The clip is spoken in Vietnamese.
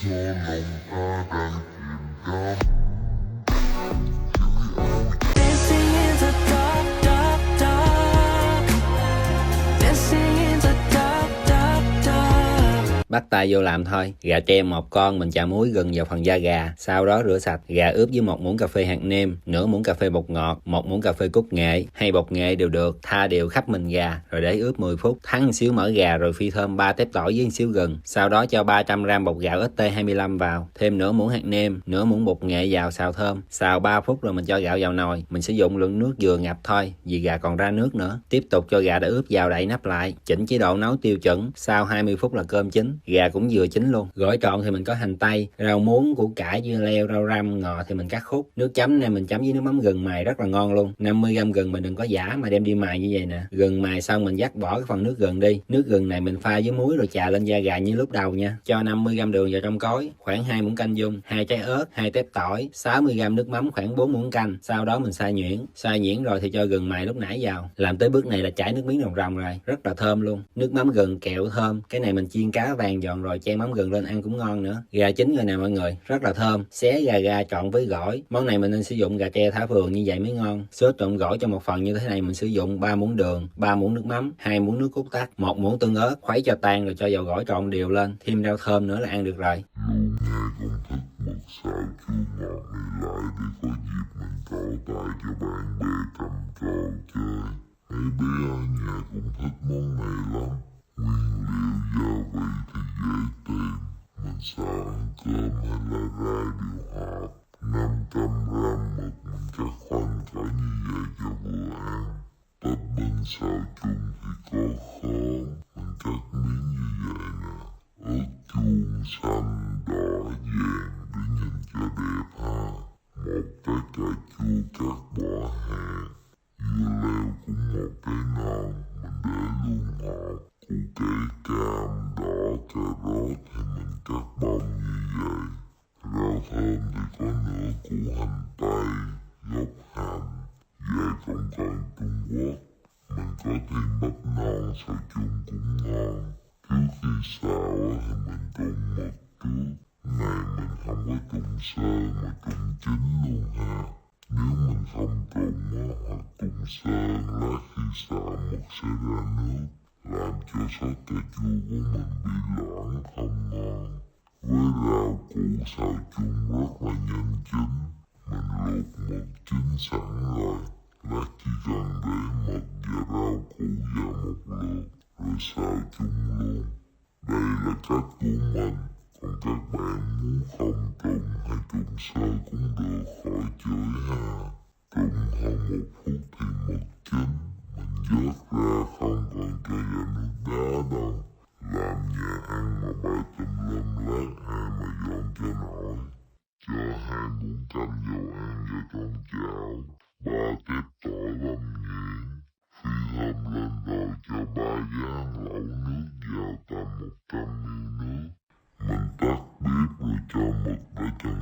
do lòng ta đang chìm đắm. Dancing in the dark, dark, dark. Dancing in the dark, dark, dark. Bắt tay vô làm thôi. Gà tre một con, mình chà muối gừng vào phần da gà, sau đó rửa sạch. Gà ướp với 1 muỗng cà phê hạt nêm, nửa muỗng cà phê bột ngọt, 1 muỗng cà phê cốt nghệ hay bột nghệ đều được. Tha đều khắp mình gà rồi để ướp 10 phút. Thắng một xíu mỡ gà rồi phi thơm 3 tép tỏi với một xíu gừng. Sau đó cho 300g bột gạo ST25 vào, thêm nửa muỗng hạt nêm, nửa muỗng bột nghệ vào xào thơm. Xào 3 phút rồi mình cho gạo vào nồi. Mình sử dụng lượng nước vừa ngập thôi, vì gà còn ra nước nữa. Tiếp tục cho gà đã ướp vào đậy nắp lại, chỉnh chế độ nấu tiêu chuẩn. Sau 20 phút là cơm chín. Gà cũng vừa chín luôn. Gỏi trộn thì mình có hành tây, rau muống, củ cải, dưa leo, rau răm, ngò thì mình cắt khúc. Nước chấm này mình chấm với nước mắm gừng mài rất là ngon luôn. 50g gừng mình đừng có giã mà đem đi mài như vậy nè. Gừng mài xong mình vắt bỏ cái phần nước gừng đi. Nước gừng này mình pha với muối rồi chà lên da gà như lúc đầu nha. Cho 50g đường vào trong cối, khoảng 2 muỗng canh dung, 2 trái ớt, 2 tép tỏi, 60g nước mắm, khoảng 4 muỗng canh. Sau đó mình xay nhuyễn. Xay nhuyễn rồi thì cho gừng mài lúc nãy vào. Làm tới bước này là chảy nước miếng ròng ròng rồi, rất là thơm luôn. Nước mắm gừng kẹo thơm. Cái này mình chiên cá vàng giòn rồi chan mắm gừng lên ăn cũng ngon nữa. Gà chín rồi nè mọi người, rất là thơm. Xé gà trộn với gỏi. Món này mình nên sử dụng gà tre thả vườn như vậy mới ngon. Sốt trộn gỏi cho một phần như thế này mình sử dụng 3 muỗng đường, 3 muỗng nước mắm, 2 muỗng nước cốt tắc, 1 muỗng tương ớt, khuấy cho tan rồi cho vào gỏi trộn đều lên, thêm rau thơm nữa là ăn được rồi. Luôn nghe công thức mực xào chua ngọt này lại để có dịp mình trổ tay cho bạn bè cầm trò chơi. Mấy bé ở nhà cũng thích món này lắm. Nguyên liệu gia vị thì dễ tìm. Mình xào ăn cơm hay là rai đều hợp. 500g mực mình cắt khoanh cỡ như vậy cho vừa ăn. Topping xào chung thì có khóm. Mình cắt miếng như vậy nè. Ớt chuông xanh, đỏ, vàng để nhìn cho đẹp ha. Một trái cà chua cắt bỏ hạt. Dưa leo cũng một cái non, mình để luôn ngọt. Củ cải cam, đỏ, cà rốt thì mình cắt bông như vậy. Rau thơm thì có nửa củ hành tây, gốc hành, vài cọng con Trung Quốc. Mình có thêm bắp non xào chung cũng ngon. Trước khi xào thì mình trụng mực trước. Này mình không có trụng sơ mà trụng chín luôn ha. Nếu mình không trụng hoặc trụng sơ, lát khi xào mực sẽ ra nước, làm cho sốt cà chua của mình bị loãng không ngon. Với rau củ xào chung rất là nhanh chín. Mình luộc mực chín sẵn rồi, lát chỉ cần để mực và rau củ vào một lượt rồi xào chung luôn. Đây là cách của mình, còn các bạn muốn không trụng hay trụng sơ cũng được, khỏi chửi ha. Trụng hơn 1 phút thì mực chín, mình vớt ra không còn cho vào nước đá đâu. Làm nhà ăn mà bày tùm lum lát ai mà dọn cho nổi. Cho 2 muỗng canh dầu ăn vào trong chảo, 3 tép tỏi băm nhuyễn, phi thơm lên rồi cho 3 gián lẩu nước vào tầm 100ml nước. Mình tắt bếp rồi cho mực vào trong